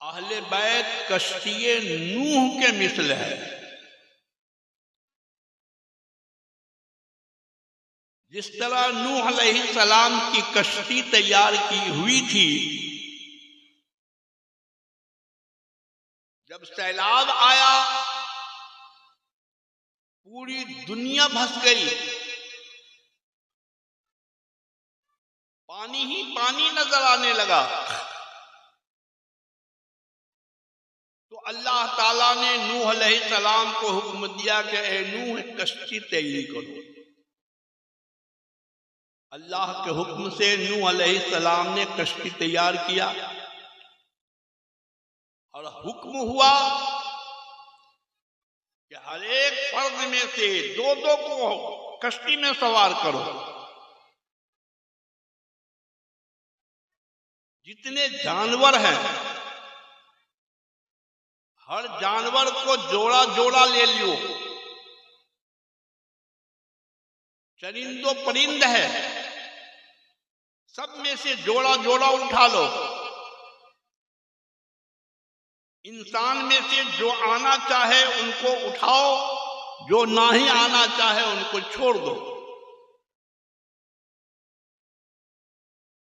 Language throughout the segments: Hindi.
अहले बैत कश्ती नूह के मिसल है। जिस तरह नूह अलैहिस्सलाम की कश्ती तैयार की हुई थी, जब सैलाब आया पूरी दुनिया भस गई, पानी ही पानी नजर आने लगा, तो अल्लाह ताला ने नूह अलैहिस्सलाम को हुक्म दिया कि ए नूह कश्ती तैयारी करो। अल्लाह के हुक्म से नूह अलैहिस्सलाम ने कश्ती तैयार किया और हुक्म हुआ कि हर एक फर्द में से दो दो को कश्ती में सवार करो। जितने जानवर हैं हर जानवर को जोड़ा जोड़ा ले लियो। चरिंदो परिंद है सब में से जोड़ा जोड़ा उठा लो। इंसान में से जो आना चाहे उनको उठाओ, जो नहीं आना चाहे उनको छोड़ दो।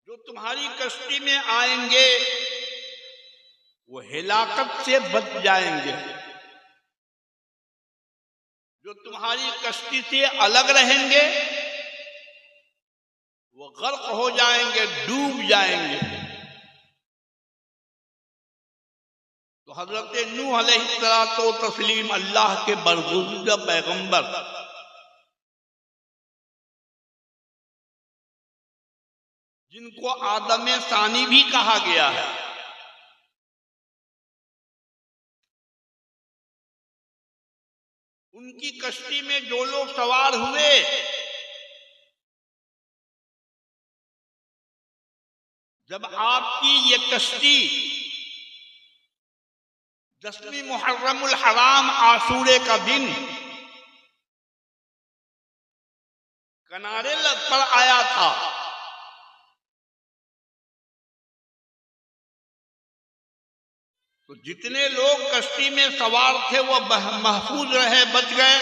जो तुम्हारी कश्ती में आएंगे वो हिलाकत से बच जाएंगे, जो तुम्हारी कश्ती से अलग रहेंगे वो गर्क हो जाएंगे, डूब जाएंगे। तो हजरत नूह अलैहिस्सलातो तस्लीम अल्लाह के बरगुज़िदा पैगंबर जिनको आदम सानी भी कहा गया है, उनकी कश्ती में जो लोग सवार हुए जब आपकी ये कश्ती 10वीं मुहर्रमुल हराम आशूरे का दिन किनारे पर आया था, तो जितने लोग कश्ती में सवार थे वो महफूज रहे, बच गए।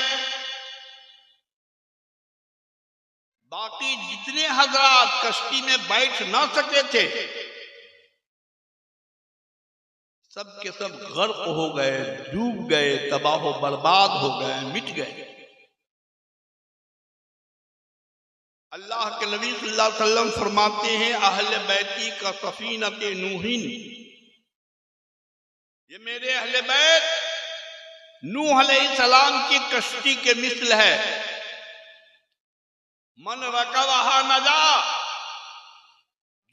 बाकी जितने हजरात कश्ती में बैठ ना सके थे सब के सब गर्क हो गए, डूब गए, तबाह बर्बाद हो गए, मिट गए। अल्लाह के नबी सल्लल्लाहु अलैहि वसल्लम फरमाते हैं अहले बैती का सफीनत नूहिन, ये मेरे अहले बैत नूह अलैहिस्सलाम की कश्ती के मिसल है। मन रकबहा नजा,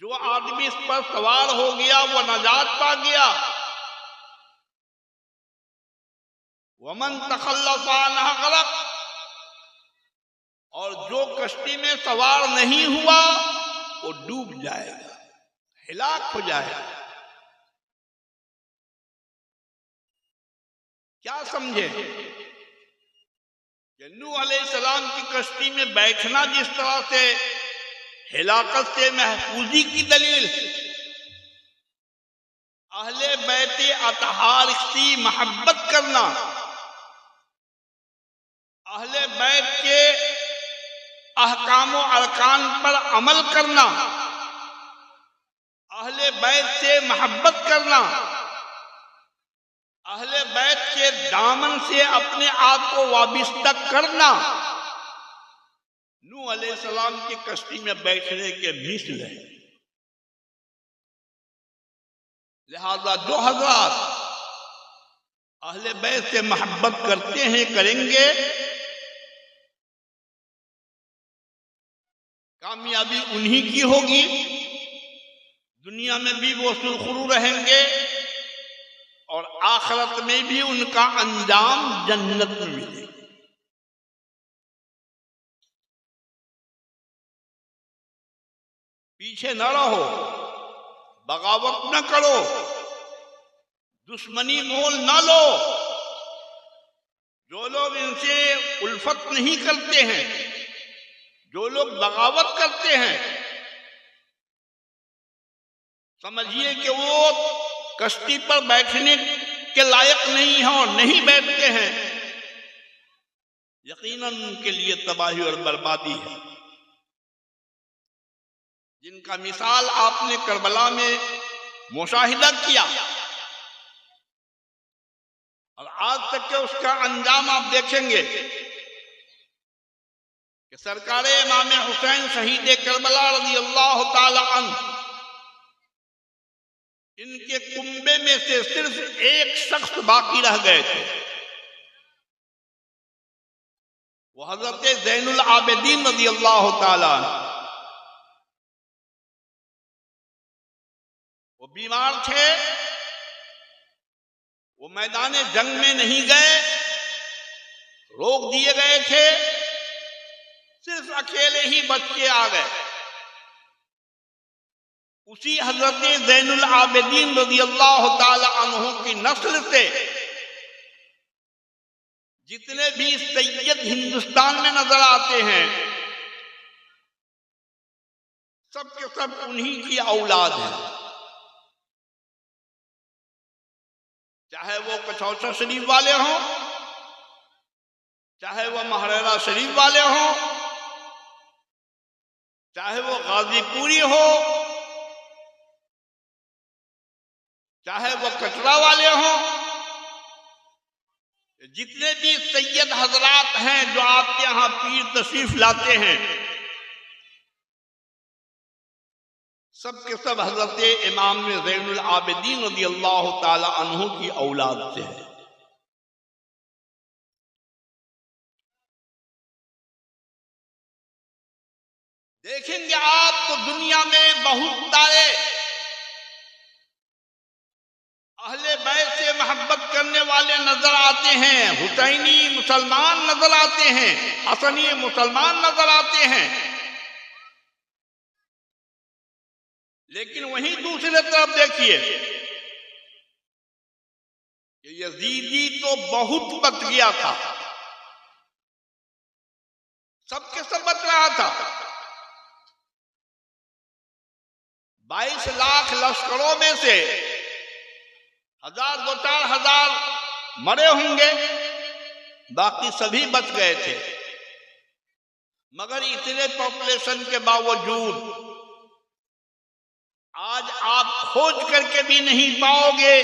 जो आदमी इस पर सवार हो गया वो नजात पा गया। वमन तखल्लफा अन्हा गरक, और जो कश्ती में सवार नहीं हुआ वो डूब जाएगा, हिलाक हो जाएगा। क्या समझे कि नूह अलैहिस्सलाम की कश्ती में बैठना जिस तरह से हिलाकत से महफूजी की दलील, अहले बैते अतहार की मोहब्बत करना, अहले बैत के अहकाम व अरकान पर अमल करना, अहले बैत से मोहब्बत करना, अहले बैत के दामन से अपने आप को वाबिस्ता करना, नूह अलैहिस्सलाम की कश्ती में बैठने के मिसल है। लिहाजा जो हजरात अहले बैत से मोहब्बत करते हैं, करेंगे, कामयाबी उन्हीं की होगी। दुनिया में भी वो सुरखुरू रहेंगे और आखिरत में भी उनका अंजाम जन्नत में मिलेगा। पीछे न रहो, बगावत न करो, दुश्मनी मोल न लो। जो लोग इनसे उल्फत नहीं करते हैं, जो लोग बगावत करते हैं, समझिए कि वो कश्ती पर बैठने के लायक नहीं हैं और नहीं बैठते हैं, यकीनन उनके लिए तबाही और बर्बादी है, जिनका मिसाल आपने करबला में मुशाहिदा किया और आज तक के उसका अंजाम आप देखेंगे कि सरकारे इमाम हुसैन शहीद करबला रज़ी अल्लाह ताला अन्हु, इनके कुंबे में से सिर्फ एक शख्स बाकी रह गए थे, वो हजरत ज़ैनुल आबिदीन रज़ी अल्लाह ताला अन्हु। वो बीमार थे, वो मैदान जंग में नहीं गए, रोक दिए गए थे, सिर्फ अकेले ही बच के आ गए। उसी हजरत ज़ैनुल आबिदीन रज़ी अल्लाह ताला अन्हु की नस्ल से जितने भी सैयद हिंदुस्तान में नजर आते हैं, सब के सब उन्हीं की औलाद है, चाहे वो कचौसा शरीफ वाले हों, चाहे वो महरेरा शरीफ वाले हों, चाहे वो गाजीपुरी हो, चाहे वो कटरा वाले हों, जितने भी सैयद हजरात हैं जो आपके यहां पीर तशरीफ लाते हैं, सब के सब हजरत इमाम ज़ैनुल आबिदीन रज़ी अल्लाह ताला अन्हु की औलाद से है। देखेंगे आप तो दुनिया में बहुत सारे अहले बैत से मोहब्बत करने वाले नजर आते हैं, हुसैनी मुसलमान नजर आते हैं, हसनी मुसलमान नजर आते हैं, लेकिन वहीं दूसरी तरफ देखिए कि यजीदी तो बहुत बच गया था, सबके सब बच रहा था। 22 लाख लश्करों में से 1000 2 4 हजार मरे होंगे, बाकी सभी बच गए थे। मगर इतने पॉपुलेशन के बावजूद आज आप खोज करके भी नहीं पाओगे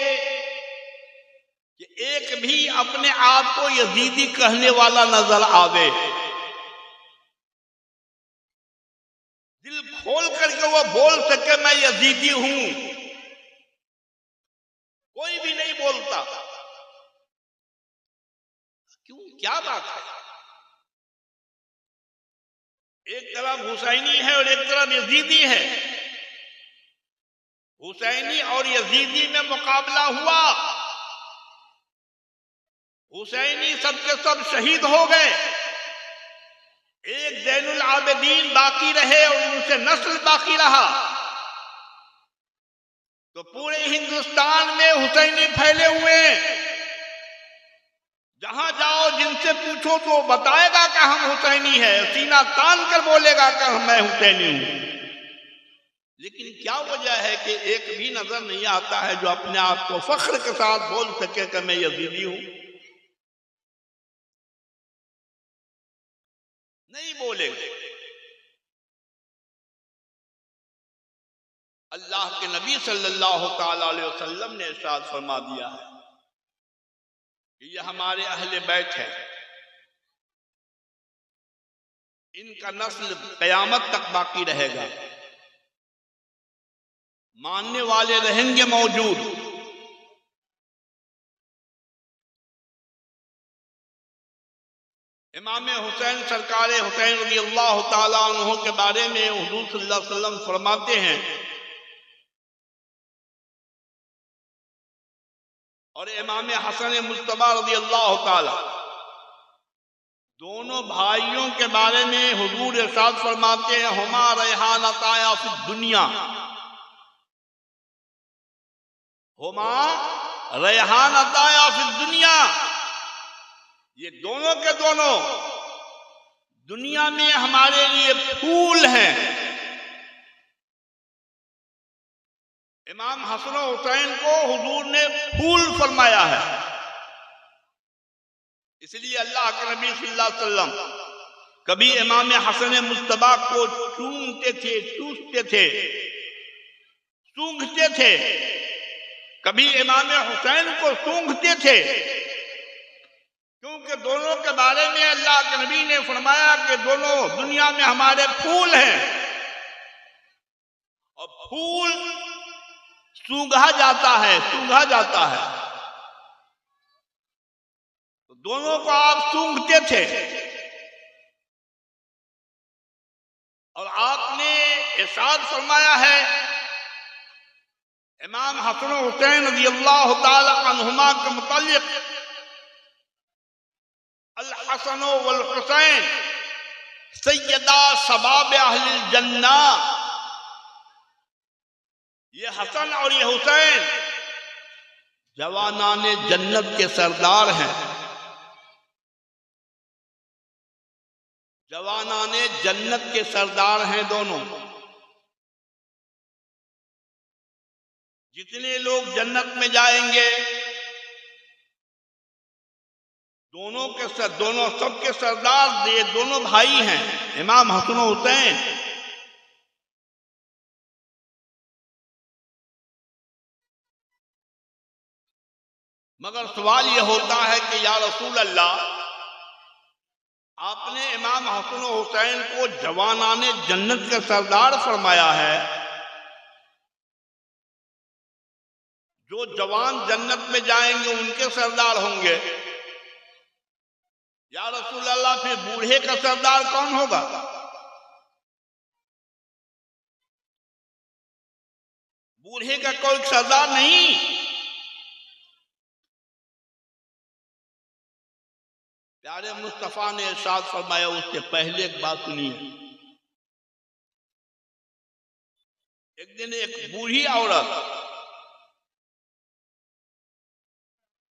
कि एक भी अपने आप को यजीदी कहने वाला नजर आवे, दिल खोल करके वो बोल सके मैं यजीदी हूं। कोई भी नहीं बोलता, क्यों, क्या बात है? एक तरफ हुसैनी है और एक तरफ यजीदी है, हुसैनी और यजीदी में मुकाबला हुआ, हुसैनी सबके सब शहीद हो गए, एक ज़ैनुल आबिदीन बाकी रहे और उनसे नस्ल बाकी रहा। तो पूरे हिंदुस्तान में हुसैनी फैले हुए हैं, जहां जाओ जिनसे पूछो तो बताएगा कि हम हुसैनी है, सीना तान कर बोलेगा कि मैं हुसैनी हूं। लेकिन क्या वजह है कि एक भी नजर नहीं आता है जो अपने आप को फख्र के साथ बोल सके कि मैं यजीदी हूं? नहीं बोलेंगे। अल्लाह के नबी सल्लल्लाहु ताला अलैहि वसल्लम ने इरशाद फरमा दिया है कि ये हमारे अहले बैत है, इनका नस्ल कयामत तक बाकी रहेगा, मानने वाले रहेंगे मौजूद। इमाम हुसैन सरकारे हुसैन रज़ी अल्लाह ताला अन्हु के बारे में हुजूर सल्लल्लाहु अलैहि वसल्लम फरमाते हैं, और इमाम हसन मुज्तबा रज़ी अल्लाह ताला, दोनों भाइयों के बारे में हुजूर इरशाद फरमाते हैं, हुमा रैहानताया फिद दुनिया, हुमा रैहानताया फिद दुनिया, ये दोनों के दोनों दुनिया में हमारे लिए फूल हैं। इमाम हसन हुसैन को हुजूर ने फूल फरमाया है। इसलिए अल्लाह के नबी सल्लल्लाहु अलैहि वसल्लम कभी इमाम हसन मुस्तबा को चूमते थे, चूसते थे, सूंघते थे, कभी इमाम हुसैन को सूंघते थे, क्योंकि दोनों के बारे में अल्लाह के नबी ने फरमाया कि दोनों दुनिया में हमारे फूल हैं और फूल सूंघा जाता है, सूंघा जाता है। तो दोनों को आप सूंघते थे और आपने इरशाद फरमाया है इमाम हसन हुसैन रज़ियल्लाहु ताला अन्हुमा के मुतालिक, अल हसन वल हुसैन सैयदा शबाब अहलिल जन्ना, ये हसन और ये हुसैन जवानाने जन्नत के सरदार हैं, जवानाने जन्नत के सरदार हैं दोनों। जितने लोग जन्नत में जाएंगे दोनों सबके सरदार ये दोनों भाई हैं, इमाम हसन हुसैन। मगर सवाल यह होता है कि या रसूल अल्लाह, आपने इमाम हसन हुसैन को जवानाने जन्नत के सरदार फरमाया है, जो जवान जन्नत में जाएंगे उनके सरदार होंगे। या रसूल अल्लाह, फिर बूढ़े का सरदार कौन होगा? बूढ़े का कोई सरदार नहीं। प्यारे मुस्तफा ने इरशाद फरमाया, उससे पहले एक बात सुनिए। एक दिन एक बूढ़ी औरत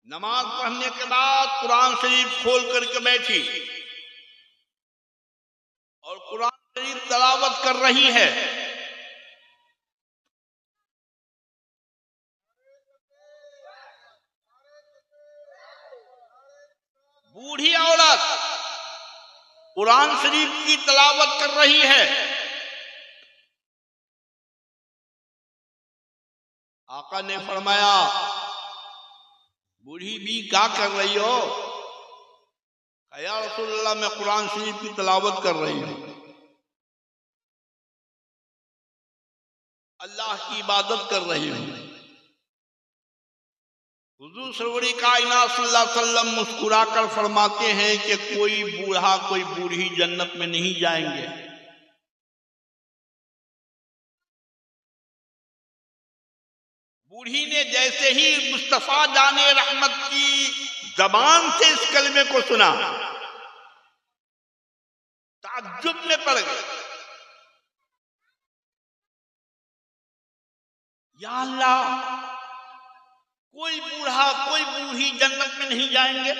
नमाज पढ़ने के बाद कुरान शरीफ खोल करके बैठी और कुरान शरीफ तिलावत कर रही है। बूढ़ी औरत कुरान शरीफ की तिलावत कर रही है। आका ने फरमाया, बूढ़ी भी क्या कर रही हो? या रसूलल्लाह, मैं कुरान शरीफ की तिलावत कर रही हूं, अल्लाह की इबादत कर रही हूं। हुजूर सरवरी कायनात सल्लल्लाहु अलैहि वसल्लम मुस्कुराकर फरमाते हैं कि कोई बूढ़ा कोई बूढ़ी जन्नत में नहीं जाएंगे। बूढ़ी ने जैसे ही मुस्तफा जाने रहमत की जबान से इस कलमे को सुना, ताज्जुब में पड़ गए। या अल्लाह, कोई बूढ़ा कोई बूढ़ी जन्नत में नहीं जाएंगे,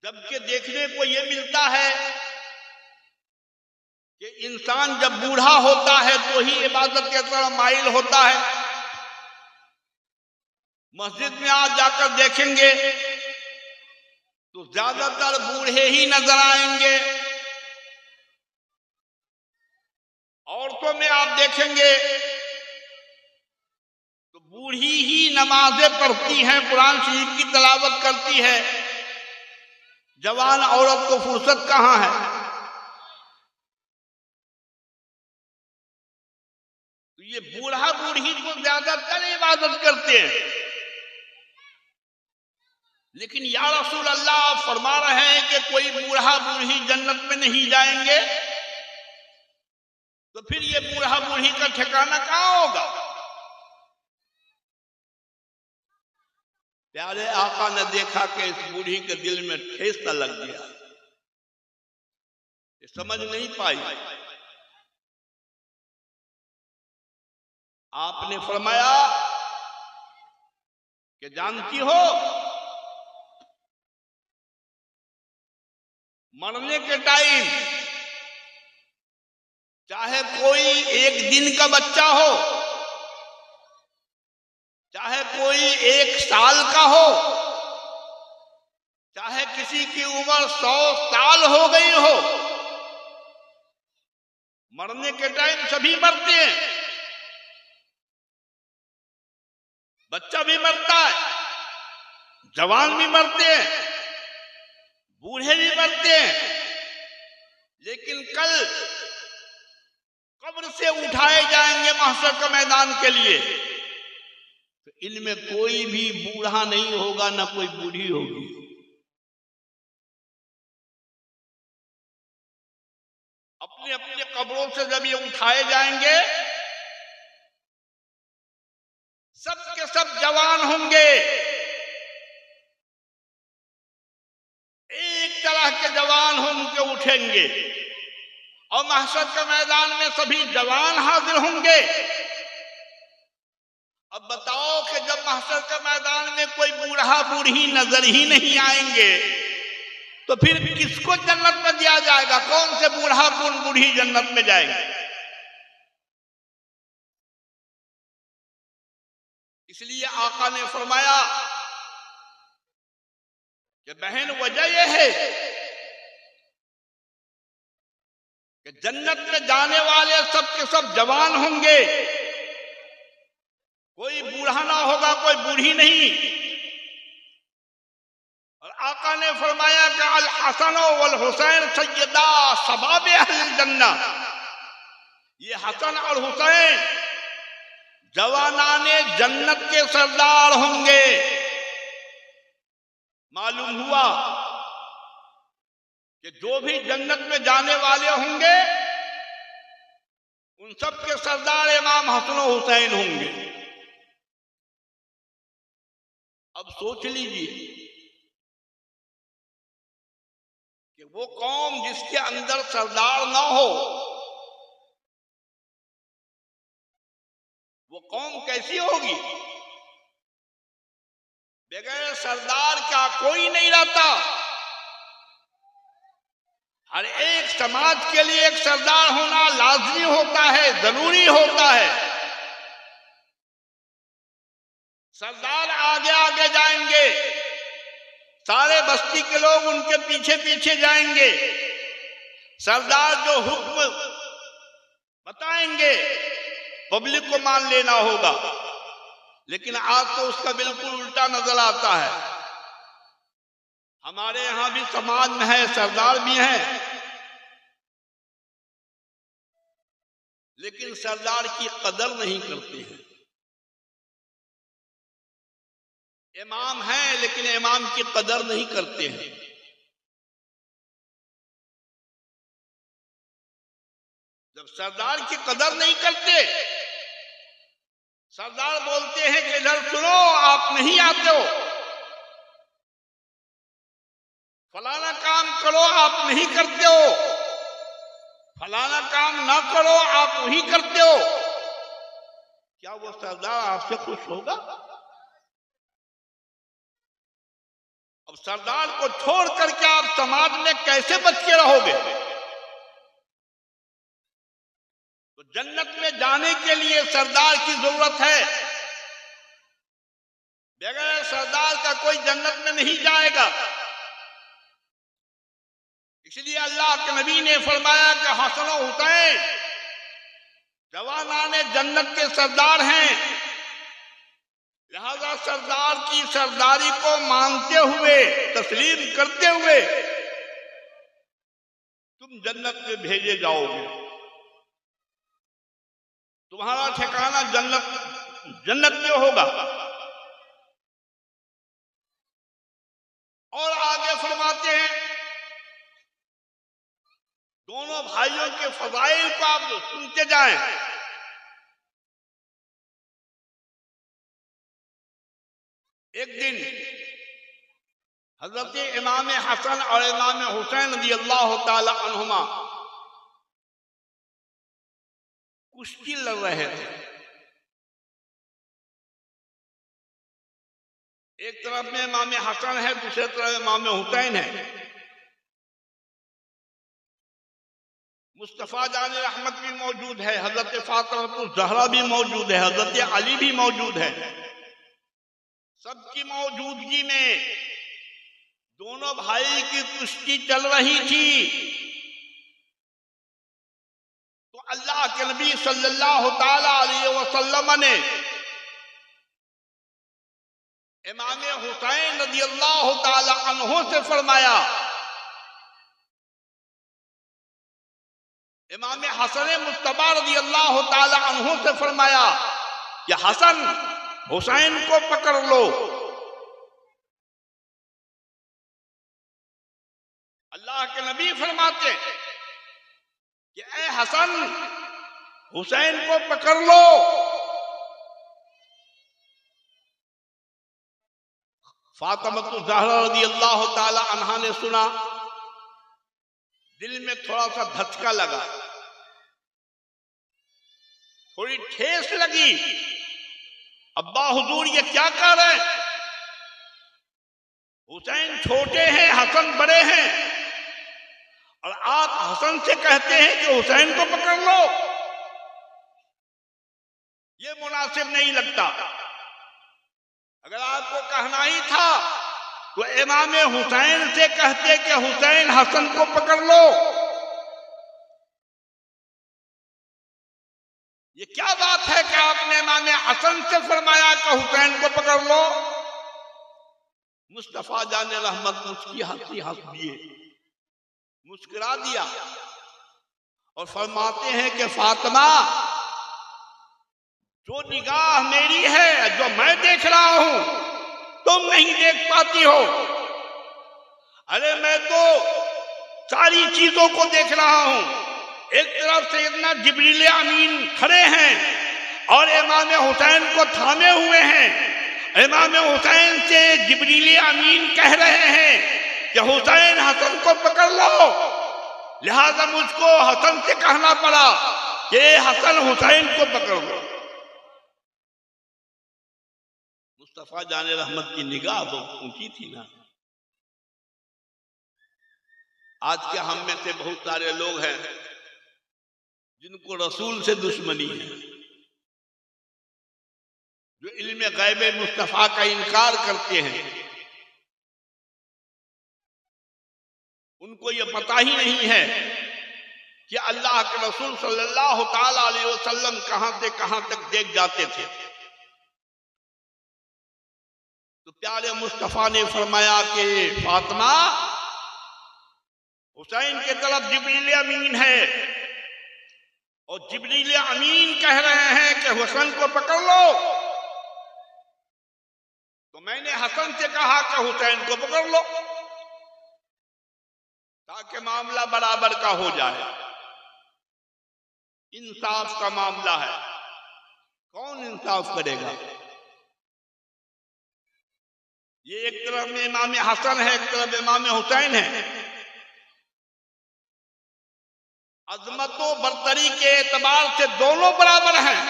जबकि देखने को यह मिलता है कि इंसान जब बूढ़ा होता है तो ही इबादत के तरफ माइल होता है। मस्जिद में आज जाकर देखेंगे तो ज्यादातर बूढ़े ही नजर आएंगे। औरतों में आप देखेंगे तो बूढ़ी ही नमाजें पढ़ती हैं, कुरान शरीफ की तिलावत करती है। जवान औरत को फुर्सत कहां है? ये बूढ़ा बूढ़ी को ज्यादातर इबादत करते हैं। लेकिन या रसूल अल्लाह फरमा रहे हैं कि कोई बूढ़ा बूढ़ी जन्नत में नहीं जाएंगे, तो फिर ये बूढ़ा बूढ़ी का ठिकाना कहां होगा? प्यारे आका ने देखा कि इस बूढ़ी के दिल में ठेस सा लग गया, ये समझ नहीं पाई। आपने फरमाया कि जानती हो, मरने के टाइम चाहे कोई एक दिन का बच्चा हो, चाहे कोई 1 साल का हो, चाहे किसी की उम्र 100 साल हो गई हो, मरने के टाइम सभी मरते हैं। बच्चा भी मरता है, जवान भी मरते हैं, बूढ़े भी मरते हैं, लेकिन कल कब्र से उठाए जाएंगे महशर के मैदान के लिए, तो इनमें कोई भी बूढ़ा नहीं होगा, ना कोई बूढ़ी होगी। अपने अपने कब्रों से जब ये उठाए जाएंगे, सब के सब जवान होंगे, एक तरह के जवान होंगे, उठेंगे और महशर के मैदान में सभी जवान हाजिर होंगे। अब बताओ कि जब महशर के मैदान में कोई बूढ़ा बूढ़ी नजर ही नहीं आएंगे, तो फिर किसको जन्नत में दिया जाएगा? कौन से बूढ़ा कौन बूढ़ी जन्नत में जाएंगे? इसलिए आका ने फरमाया कि बहन, वजह यह है कि जन्नत में जाने वाले सब के सब जवान होंगे, कोई बूढ़ा ना होगा, कोई बूढ़ी नहीं। और आका ने फरमाया कि अल हसन वल हुसैन सैयदा शबाब अहल जन्नह, ये हसन और हुसैन जवानाने जन्नत के सरदार होंगे। मालूम हुआ कि जो भी जन्नत में जाने वाले होंगे, उन सब के सरदार इमाम हसन और हुसैन होंगे। अब सोच लीजिए कि वो कौम जिसके अंदर सरदार ना हो, वो कौम कैसी होगी? बगैर सरदार का कोई नहीं रहता। हर एक समाज के लिए एक सरदार होना लाजमी होता है, जरूरी होता है। सरदार आगे आगे जाएंगे, सारे बस्ती के लोग उनके पीछे पीछे जाएंगे। सरदार जो हुक्म बताएंगे पब्लिक को मान लेना होगा, लेकिन आज तो उसका बिल्कुल उल्टा नजर आता है। हमारे यहां भी समाज में है, सरदार भी हैं, लेकिन सरदार की कदर नहीं करते हैं। इमाम हैं, लेकिन इमाम की कदर नहीं करते हैं। जब सरदार की कदर नहीं करते, सरदार बोलते हैं कि इधर सुनो, आप नहीं आते हो, फलाना काम करो, आप नहीं करते हो, फलाना काम ना करो, आप वही करते हो। क्या वो सरदार आपसे खुश होगा? अब सरदार को छोड़ करके आप समाज में कैसे बच के रहोगे? तो जन्नत में जाने के लिए सरदार की जरूरत है। बगैर सरदार का कोई जन्नत में नहीं जाएगा। इसलिए अल्लाह के नबी ने फरमाया कि हसन और हुसैन जवानाने जन्नत के सरदार हैं, लिहाजा सरदार की सरदारी को मानते हुए, तस्लीम करते हुए तुम जन्नत में भेजे जाओगे। तुम्हारा ठिकाना जन्नत में होगा। और आगे फरमाते हैं, दोनों भाइयों के फजाइल को आप सुनते जाएं। एक दिन हजरत इमाम हसन और इमाम हुसैन रज़ियल्लाहु ताला अन्हुमा कुश्ती लड़ रहे थे। एक तरफ में इमाम हसन है, दूसरे तरफ इमाम हुसैन है। मुस्तफ़ा जान रहमत भी मौजूद है, हजरत फातिमा ज़हरा भी मौजूद है, हजरत अली भी मौजूद है। सबकी मौजूदगी में दोनों भाई की कुश्ती चल रही थी। तो अल्लाह के नबी सल्लल्लाहु ताला अलैहि वसल्लम ने इमाम हुसैन रज़ियल्लाहु ताला अन्हु से फरमाया, इमाम हसन मुस्तफा रज़ियल्लाहु ताला अन्हु से फरमाया कि हसन हुसैन को पकड़ लो। अल्लाह के नबी फरमाते कि ऐ हसन हुसैन को पकड़ लो। फातिमा ज़हरा रज़ियल्लाहु ताला अन्हा ने सुना, दिल में थोड़ा सा धचका लगा, थोड़ी ठेस लगी। अब्बा हुजूर ये क्या कर रहे हैं? हुसैन छोटे हैं, हसन बड़े हैं, और आप हसन से कहते हैं कि हुसैन को पकड़ लो। ये मुनासिब नहीं लगता। अगर आपको कहना ही था तो इमाम हुसैन से कहते कि हुसैन हसन को पकड़ लो। ये क्या बात है कि आपने इमाम हसन से फरमाया कि हुसैन को पकड़ लो? मुस्तफा जान रहमत हंस दिए, मुस्कुरा दिया और फरमाते हैं कि फातिमा, जो निगाह मेरी है, जो मैं देख रहा हूं, तुम नहीं देख पाती हो। अरे मैं तो सारी चीजों को देख रहा हूं। एक तरफ सैयदना जिब्रील अमीन खड़े हैं और इमाम हुसैन को थामे हुए हैं। इमाम हुसैन से जिब्रील अमीन कह रहे हैं कि हुसैन हसन को पकड़ लो। लिहाजा मुझको हसन से कहना पड़ा कि हसन हुसैन को पकड़ लो। मुस्तफा जाने रहमत की निगाह बहुत ऊंची थी ना। आज के हम में से बहुत सारे लोग हैं जिनको रसूल से दुश्मनी है, जो इल्म गैब मुस्तफा का इनकार करते हैं। उनको यह पता ही नहीं है कि अल्लाह के रसूल सल्लल्लाहु ताला अलैहि वसल्लम कहां से कहां तक देख जाते थे। तो प्यारे मुस्तफा ने फरमाया कि फातिमा, हुसैन की तरफ जिब्रील अमीन है और जिब्रील अमीन कह रहे हैं कि हुसैन को पकड़ लो। तो मैंने हसन से कहा कि हुसैन को पकड़ लो, ताकि मामला बराबर का हो जाए। इंसाफ का मामला है, कौन इंसाफ करेगा? ये एक तरफ में इमाम हसन है, एक तरफ इमाम हुसैन है। अजमत व बरतरी के एतबार से दोनों बराबर हैं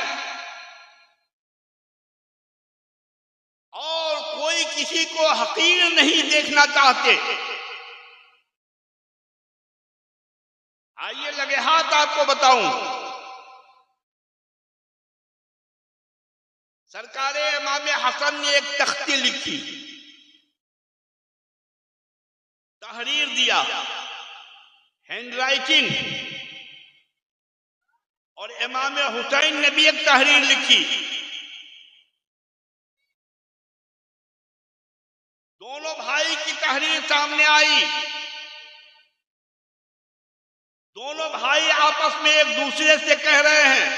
और कोई किसी को हकीर नहीं देखना चाहते। आइए लगे हाथ आपको बताऊं, सरकारे इमाम हसन ने एक तख्ती लिखी, तहरीर दिया, हैंड राइटिंग, और इमाम हुसैन ने भी एक तहरीर लिखी। दोनों भाई की तहरीर सामने आई। दोनों भाई आपस में एक दूसरे से कह रहे हैं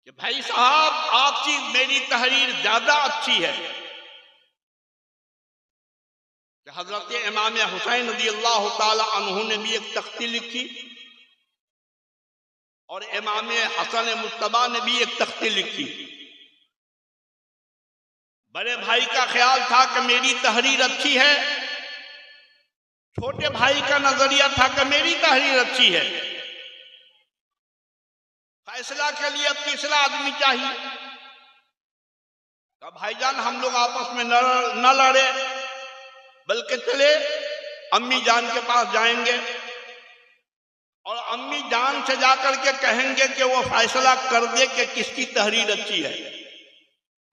कि भाई साहब, आपकी मेरी तहरीर ज्यादा अच्छी है। हजरत इमाम हुसैन रज़ियल्लाहु ताला अन्हु ने भी एक तख्ती लिखी और इमाम हसन मुस्तफा ने भी एक तख्ती लिखी। बड़े भाई का ख्याल था कि मेरी तहरीर अच्छी है, छोटे भाई का नजरिया था कि मेरी तहरीर अच्छी है। फैसला के लिए तीसरा आदमी चाहिए। तो भाईजान, हम लोग आपस में न लड़े, बल्कि चले अम्मी जान के पास जाएंगे, और अम्मी जान से जाकर के कहेंगे कि वो फैसला कर दे कि किसकी तहरीर अच्छी है।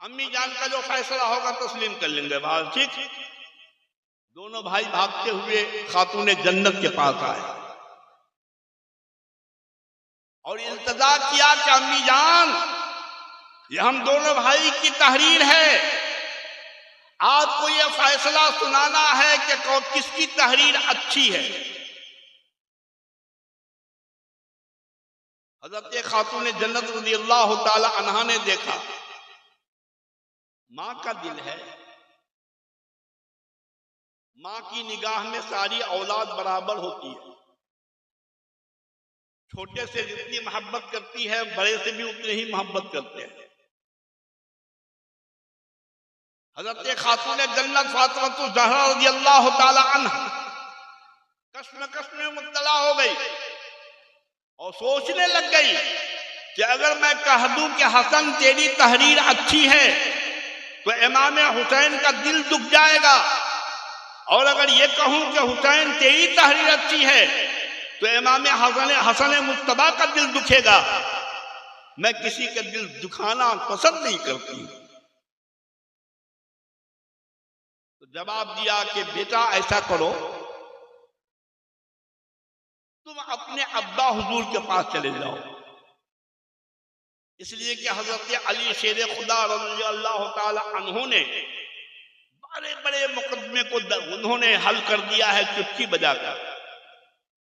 अम्मी जान का जो फैसला होगा तस्लीम कर लेंगे बाहर। ठीक, दोनों भाई भागते हुए खातूने जन्नत के पास आए और इल्तजा किया कि अम्मी जान, ये हम दोनों भाई की तहरीर है, आपको ये फैसला सुनाना है कि किसकी तहरीर अच्छी है। हजरत खातून जन्नत रज़ियल्लाहु ताला अन्हा ने देखा मां का दिल है, मां की निगाह में सारी औलाद बराबर होती है, छोटे से जितनी मोहब्बत करती है बड़े से भी उतनी ही मोहब्बत करते हैं। हजरत खातून जन्नत फातिमा ज़हरा रज़ियल्लाहु ताला अन्हा कश्म में मुब्तला हो गई और सोचने लग गई कि अगर मैं कह दूं कि हसन तेरी तहरीर अच्छी है तो इमाम हुसैन का दिल दुख जाएगा, और अगर ये कहूं कि हुसैन तेरी तहरीर अच्छी है तो इमाम हसन मुज्तबा का दिल दुखेगा। मैं किसी का दिल दुखाना पसंद नहीं करती। तो जवाब दिया कि बेटा ऐसा करो, तुम अपने अब्बा हुजूर के पास चले जाओ, इसलिए कि हजरत अली शेर खुदा रज़ियल्लाहु ताला अन्हु ने बड़े बड़े मुकदमे को उन्होंने हल कर दिया है चुटकी बजाकर।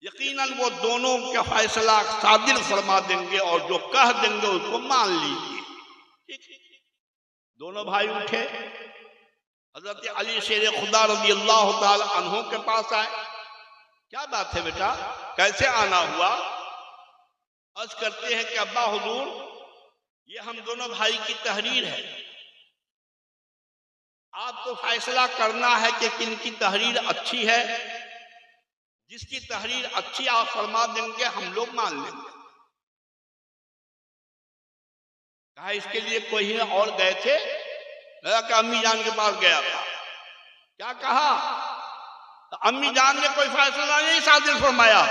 यकीनन वो दोनों का फैसला सादिर फरमा देंगे और जो कह देंगे उसको मान लीजिए। दोनों भाई उठे, हजरत अली शेर खुदा रज़ियल्लाहु ताला अन्हु के पास आए। क्या बात है बेटा, कैसे आना हुआ? अर्ज करते हैं कि अब्बा हुजूर, ये हम दोनों भाई की तहरीर है, आपको फैसला करना है कि किनकी तहरीर अच्छी है। जिसकी तहरीर अच्छी आप फरमा देंगे हम लोग मान लेंगे। कहा इसके लिए कोई और गए थे? कि अम्मी जान के पास गया था। क्या कहा? तो अम्मी जान ने कोई फैसला नहीं सादिर फरमाया,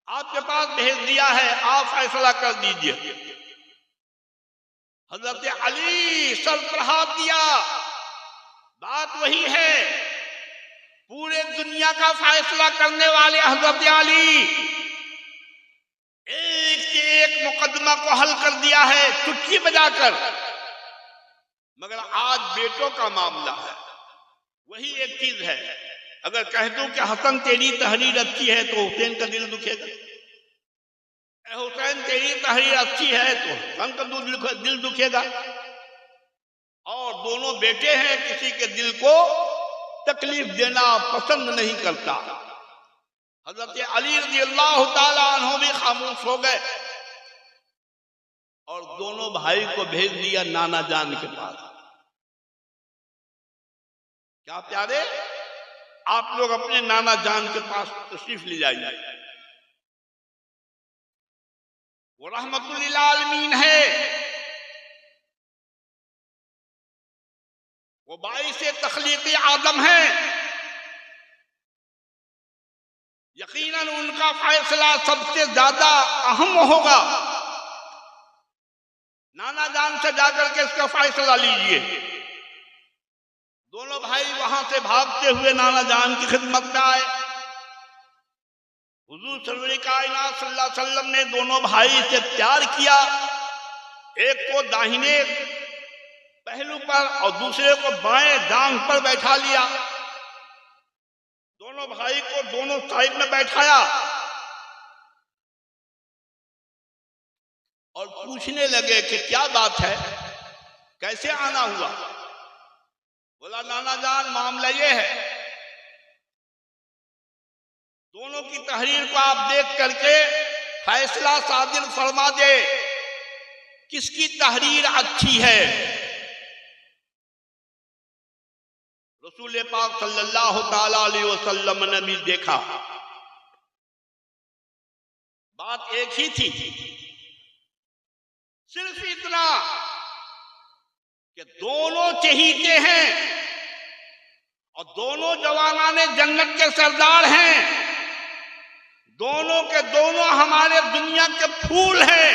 आपके पास भेज दिया है, आप फैसला कर दीजिए। हजरत अली सर पर हाथ दिया, बात वही है, पूरे दुनिया का फैसला करने वाले हजरत अली एक से एक मुकदमा को हल कर दिया है चुटकी बजाकर। मगर आज बेटों का मामला है, वही एक चीज है, अगर कह दूं कि हसन तेरी तहरीर अच्छी है तो हुसैन का दिल दुखेगा, हुसैन तेरी तहरीर अच्छी है तो हसन का दिल दुखेगा। और दोनों बेटे हैं, किसी के दिल को तकलीफ देना पसंद नहीं करता। हजरत अली रज़ियल्लाहु ताला अन्हु भी खामोश हो गए और दोनों भाई को भेज दिया नाना जान के पास। क्या प्यारे, आप लोग अपने नाना जान के पास तशरीफ ले जाइए, वो रहमतुल लिल आलमीन है, वो बाइसे तख्लीक़ी आदम है। यकीनन उनका फैसला सबसे ज्यादा अहम होगा। नाना जान से जाकर के इसका फैसला लीजिए। दोनों भाई वहां से भागते हुए नाना जान की खिदमत में आए। हुजूर सरवर कायनात सल्लल्लाहु अलैहि वसल्लम ने दोनों भाई से प्यार किया, एक को दाहिने पहलू पर और दूसरे को बाएं जांघ पर बैठा लिया। दोनों भाई को दोनों साइड में बैठाया और पूछने लगे कि क्या बात है, कैसे आना हुआ? बोला नाना जान, मामला ये है, दोनों की तहरीर को आप देख करके फैसला सादिर फरमा दे, किसकी तहरीर अच्छी है। रसूल पाक सल्लल्लाहु ताला अलैहि वसल्लम ने भी देखा, बात एक ही थी, सिर्फ इतना कि दोनों चहीते हैं और दोनों जवानाने जन्नत के सरदार हैं। दोनों के दोनों हमारे दुनिया के फूल हैं,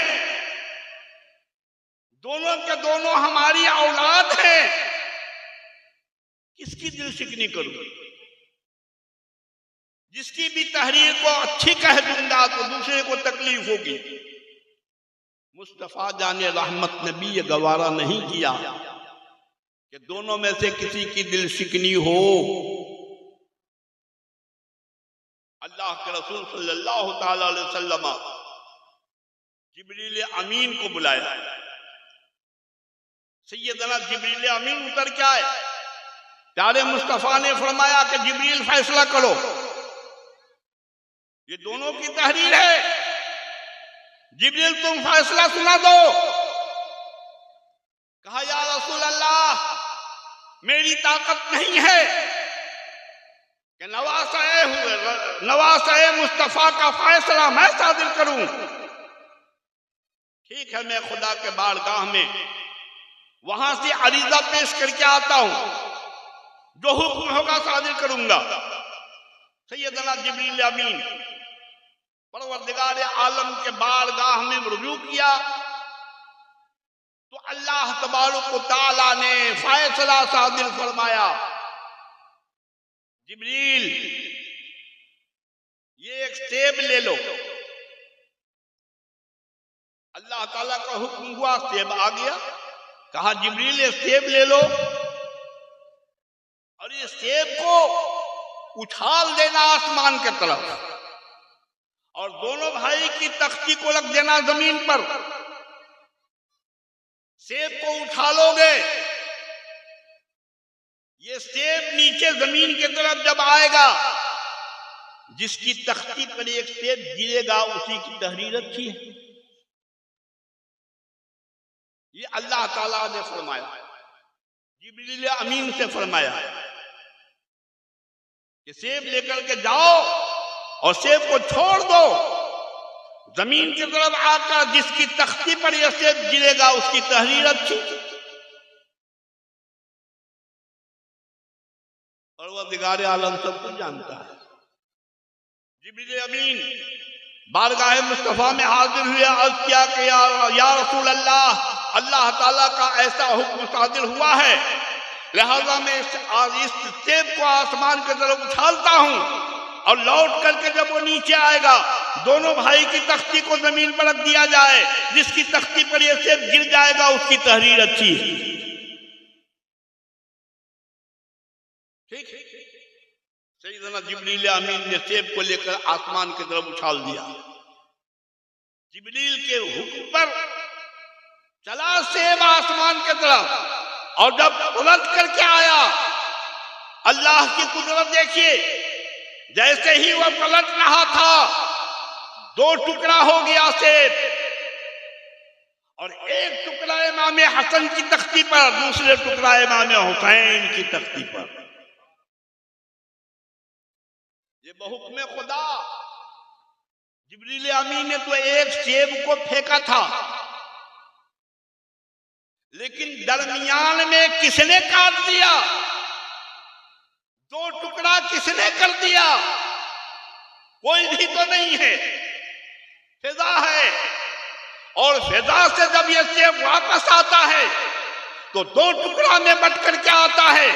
दोनों के दोनों हमारी औलाद हैं। किसकी दिल शिकनी करूं? जिसकी भी तहरीर को अच्छी कह दूंगा तो दूसरे को तकलीफ होगी। मुस्तफा जाने रहमत ने भी ये गवारा नहीं किया कि दोनों में से किसी की दिल शिकनी हो। अल्लाह के रसूल सल्लल्लाहु ताला अलैहि वसल्लम जिब्रील अमीन को बुलाया। सैयदना जिब्रील अमीन उतर के आए। प्यारे मुस्तफा ने फरमाया कि जिब्रील फैसला करो, ये दोनों की तहरीर है, जिब्रील तुम फैसला सुना दो। कहा या रसूल अल्लाह, मेरी ताकत नहीं है कि नवासा मुस्तफा का फैसला मैं सादिर करूं। ठीक है, मैं खुदा के बारगाह में वहां से अरीजा पेश करके आता हूं, जो हुक्म होगा सादिर करूंगा। सैयदना जिब्रील अमीन परवरदिगार आलम के बारगाह में रुजू किया तो अल्लाह तबारक व तआला ने फैसला सादिर फरमाया, जिब्रील ये एक सेब ले लो। अल्लाह ताला का हुक्म हुआ, सेब आ गया। कहा जिब्रील ये सेब ले लो और ये सेब को उछाल देना आसमान के तरफ और दोनों भाई की तख्ती को रख देना जमीन पर। सेब को उछालोगे, ये सेब नीचे जमीन की तरफ जब आएगा, जिसकी तख्ती पर एक सेब गिरेगा उसी की तहरीर अच्छी है। ये अल्लाह ताला ने फरमाया, जिब्रील अमीन से फरमाया कि सेब लेकर के जाओ और सेब को छोड़ दो, जमीन की तरफ आकर जिसकी तख्ती पर यह सेब गिरेगा उसकी तहरीर अच्छी। परवरदिगार आलम सब कुछ जानता है। जिब्रील अमीन बारगाह मुस्तफा में हाजिर हुए, अर्ज किया कि या रसूल अल्लाह, अल्लाह ताला का ऐसा हुक्म सादिर हुआ है, लिहाजा मैं इस सेब को आसमान की तरफ उछालता हूं और लौट करके जब वो नीचे आएगा, दोनों भाई की तख्ती को जमीन पर रख दिया जाए, जिसकी तख्ती पर यह सेब गिर जाएगा उसकी तहरीर अच्छी है। ठीक। सैयदना जिब्रील अमीन ने सेब को लेकर आसमान की तरफ उछाल दिया। जिब्रील के हुक्म पर चला सेब आसमान की तरफ और जब उलट करके आया, अल्लाह की कुदरत देखिए, जैसे ही वह पलट रहा था दो टुकड़ा हो गया सेब और एक टुकड़ा इमाम हसन की तख्ती पर, दूसरे टुकड़ा इमाम हुसैन की तख्ती पर। ये बहुक्म खुदा जिब्रील अमीन ने तो एक सेब को फेंका था, लेकिन दरमियान में किसने काट दिया, दो टुकड़ा किसने कर दिया? कोई भी तो नहीं है, फिजा है। और फिजा से जब ये सेब वापस आता है तो दो टुकड़ा में बट करके आता है,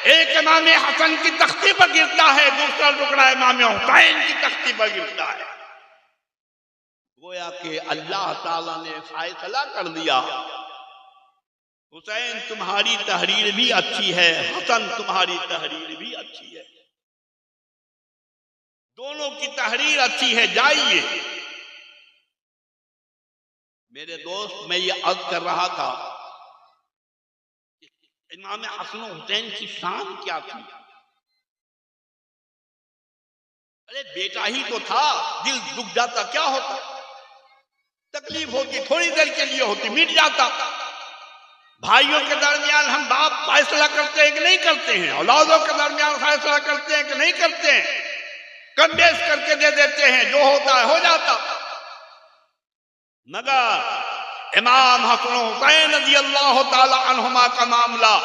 एक इमाम हसन की तख्ती पर गिरता है, दूसरा टुकड़ा इमाम हुसैन की तख्ती पर गिरता है। गोया कि अल्लाह ताला ने फैसला कर दिया, हुसैन तुम्हारी तहरीर भी अच्छी है, हसन तुम्हारी तहरीर भी अच्छी है, दोनों की तहरीर अच्छी है, जाइए। मेरे दोस्त, मैं ये अर्ज कर रहा था, इमाम हसन हुसैन की शान क्या थी। अरे बेटा ही तो था, दिल दुख जाता क्या होता, तकलीफ होती थोड़ी देर के लिए होती, मिट जाता। भाइयों के दरमियान हम बाप फैसला करते हैं कि नहीं करते हैं, औलादों के दरमियान फैसला करते हैं कि नहीं करते हैं, कम बेश करके दे देते हैं, जो होता है हो जाता। मगर इमाम हसन हुसैन रज़ी अल्लाह ताला अन्हुमा का मामला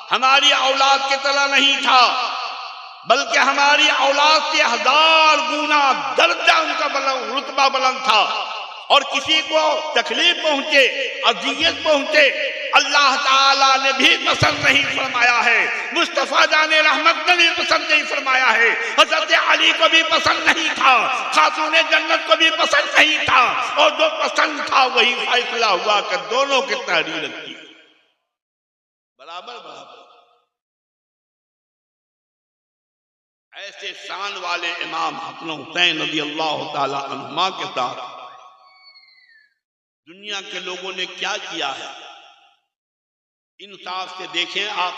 हमारी औलाद की तरह नहीं था। बल्कि हमारी औलाद से 1000 गुना दर्जा उनका रुतबा बुलंद था। और किसी को तकलीफ पहुंचे, अजियत पहुंचे, अल्लाह ताला ने भी पसंद नहीं फरमाया है, मुस्तफा जाने रहमत ने भी पसंद नहीं फरमाया है, हजरत अली को भी पसंद नहीं था, खातूने जन्नत को भी पसंद नहीं था, और जो पसंद था वही फैसला हुआ कि दोनों की तहरीर की बराबर बराबर। ऐसे शान वाले इमाम हसन हुसैन रज़ी अल्लाह ताला अन्हुमा के साथ दुनिया के लोगों ने क्या किया है, इंसाफ से देखें आप।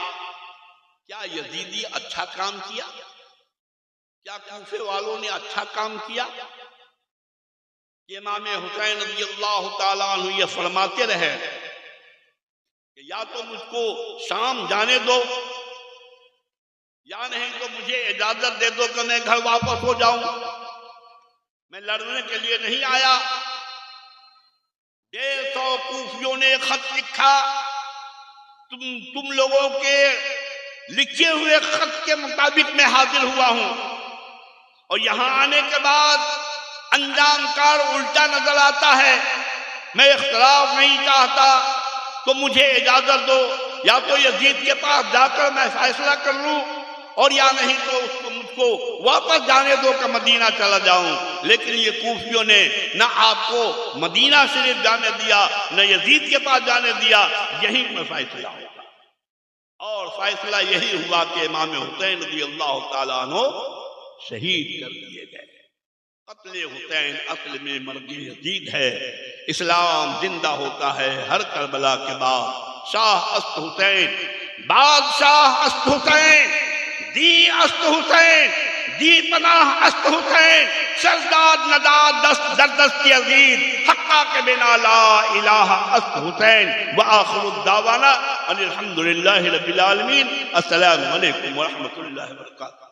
क्या यजीदी अच्छा काम किया? क्या कूफे वालों ने अच्छा काम किया? इमाम हुसैन रज़ी अल्लाह ताला अन्हु ये फरमाते रहे कि या तो मुझको शाम जाने दो, या नहीं तो मुझे इजाजत दे दो कि मैं घर वापस हो जाऊं। मैं लड़ने के लिए नहीं आया। 150 कूफियों ने खत लिखा, तुम लोगों के लिखे हुए खत के मुताबिक मैं हाजिर हुआ हूं, और यहां आने के बाद अंजाम कार उल्टा नजर आता है। मैं इख्तिलाफ नहीं चाहता, तो मुझे इजाजत दो, या तो यजीद के पास जाकर मैं फैसला कर लूं, और या नहीं तो उसको मुझको वापस जाने दो कि मदीना चला जाऊं। लेकिन ये कूफियों ने न आपको मदीना शरीफ जाने दिया, न यजीद के पास जाने दिया। यही में फैसला होगा, और फैसला यही हुआ कि इमाम हुसैन रज़ी अल्लाह ताला अन्हु शहीद कर दिए गए। कत्ले हुसैन असल में मर्द यजीद है। इस्लाम जिंदा होता है हर करबला के बाद। शाह अस्त हुसैन, बादशाह अस्त हुसैन, दी अस्त हुसैन, दी पनाह अस्त हुसैन, शहजाद नदाद दस्त यजीद, हक्का के बिना ला इलाहा अस्त हुसैन। व आखिरु दावाना अनिल हम्दुलिल्लाहि रब्बिल आलमीन। अस्सलामु अलैकुम व रहमतुल्लाहि व बरकातहू।